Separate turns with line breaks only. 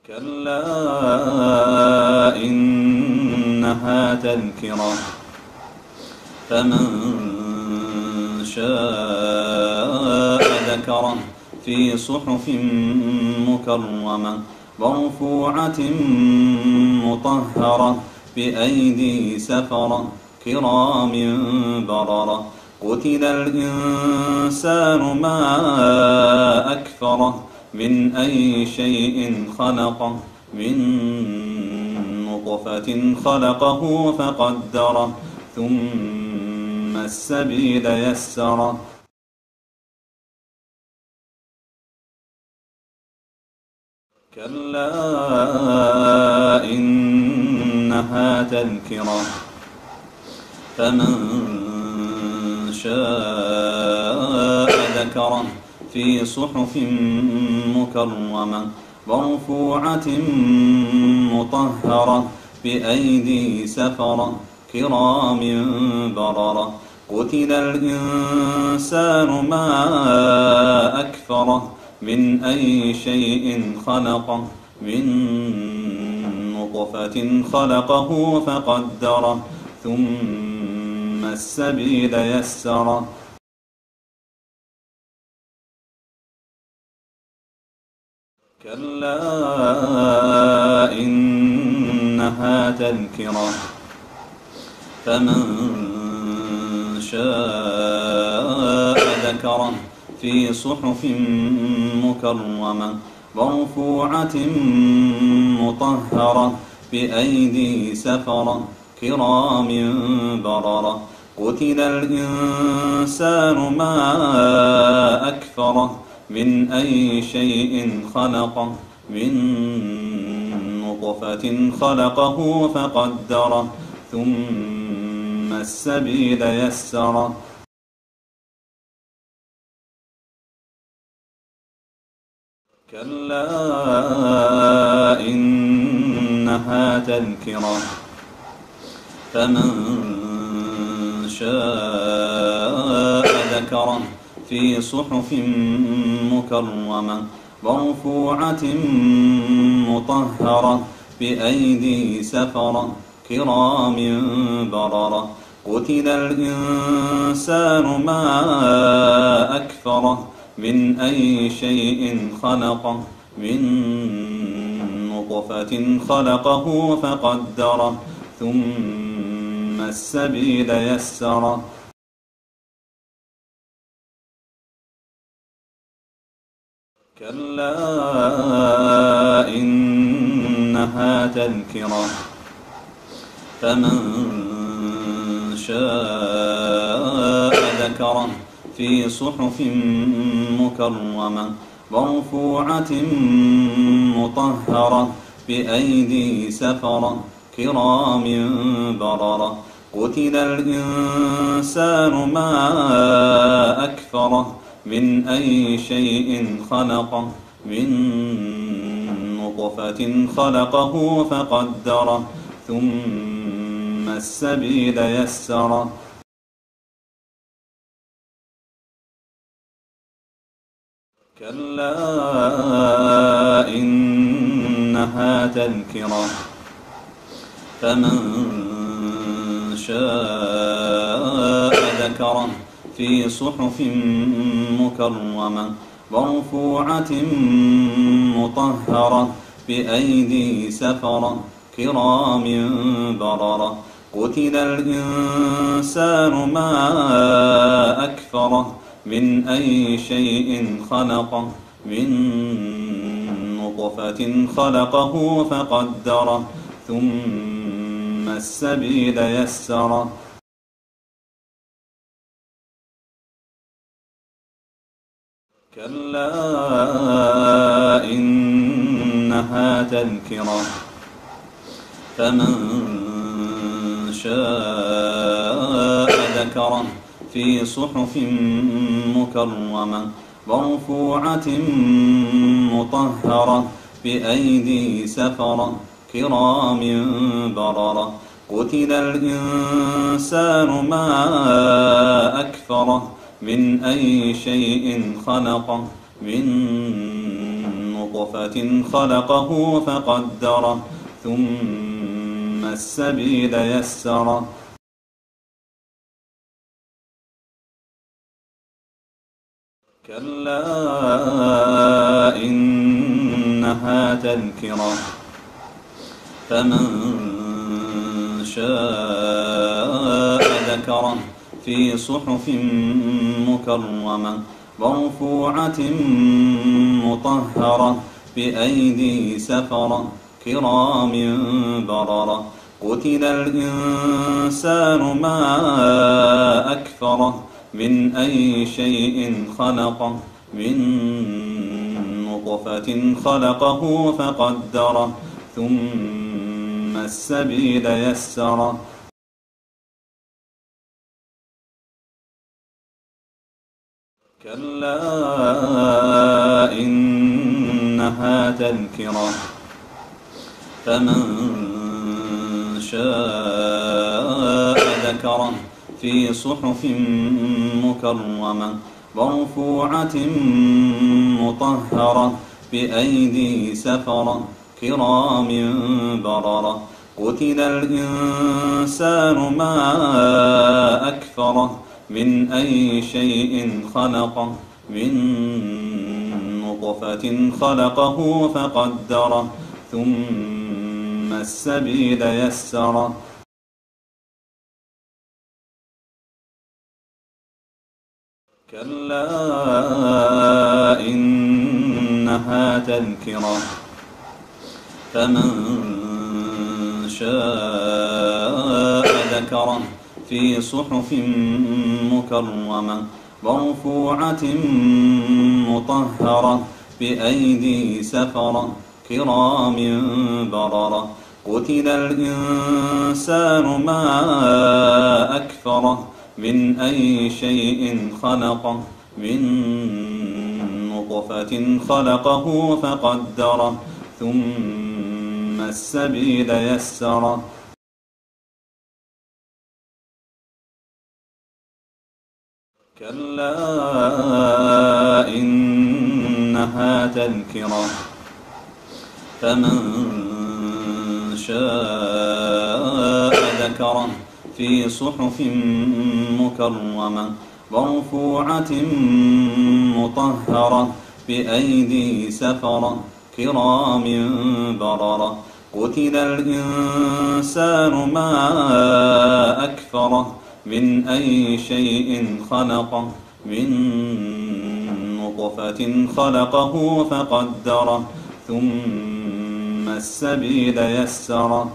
كلا إنها تذكرة فمن شاء ذكره في صحف مكرمة مرفوعة مطهرة بأيدي سفرة كرام بررة قتل الإنسان ما أكفره من أي شيء خلقه من نطفة خلقه فقدره ثم السبيل يسره كلا إنها تذكرة فمن شاء ذكره في صحف مكرمة مرفوعة مطهرة بأيدي سفرة كرام بررة قتل الإنسان ما أكفره من أي شيء خلقه من نطفة خلقه فقدره ثم السبيل يسره كلا إنها تذكرة فمن شاء ذكره في صحف مكرمة مرفوعة مطهرة بأيدي سفرة كرام بررة قتل الإنسان ما أكفره من أي شيء خلقه من نطفة خلقه فقدره ثم السبيل يسره كلا إنها تذكرة فمن شاء ذكره في صحف مكرمة مرفوعة مطهرة بأيدي سفرة كرام بررة قتل الإنسان ما أكفره من أي شيء خلقه من نطفة خلقه فقدره ثم السبيل يسره كلا إنها تذكرة فمن شاء ذكره في صحف مكرمة مرفوعة مطهرة بأيدي سفرة كرام بررة قتل الإنسان ما أكفره من أي شيء خلقه من نطفة خلقه فقدره ثم السبيل يسره كلا إنها تذكرة فمن شاء ذكره في صحف مكرمة مرفوعة مطهرة بأيدي سفرة كرام بررة قتل الإنسان ما أكفره من أي شيء خلقه من نطفة خلقه فقدره ثم السبيل يسره كلا إنها تذكرة فمن شاء ذكره في صحف مكرمة مرفوعة مطهرة بأيدي سفرة كرام بررة قتل الإنسان ما أكفره من أي شيء خلقه من نطفة خلقه فقدره ثم السبيل يسره كلا إنها تذكرة فمن شاء ذكره في صحف مكرمة مرفوعة مطهرة بأيدي سفرة كرام بررة قتل الإنسان ما أكفره من أي شيء خلقه من نطفة خلقه فقدره ثم السبيل يسره كلا إنها تذكرة فمن شاء ذكره في صحف مكرمة مرفوعة مطهرة بأيدي سفرة كرام بررة قتل الإنسان ما أكفره من أي شيء خلقه من نطفة خلقه فقدره ثم السبيل يسره كلا إنها تذكرة فمن شاء ذكره في صحف مكرمة مرفوعة مطهرة بأيدي سفرة كرام بررة قتل الإنسان ما أكفره من أي شيء خلقه من نطفة خلقه فقدره ثم السبيل يسره كلا إنها تذكرة فمن شاء ذكره في صحف مكرمة مرفوعة مطهرة بأيدي سفرة كرام بررة قتل الإنسان ما أكفره من نطفة خلقه فقدره ثم السبيل يسره كلا إنها تذكرة فمن كلا إنها تذكرة فمن شاء ذكره في صحف مكرمة مرفوعة مطهرة بأيدي سفرة كرام بررة قتل الإنسان ما أكفره من أي شيء خلقه من نطفة خلقه فقدره ثم السبيل يسره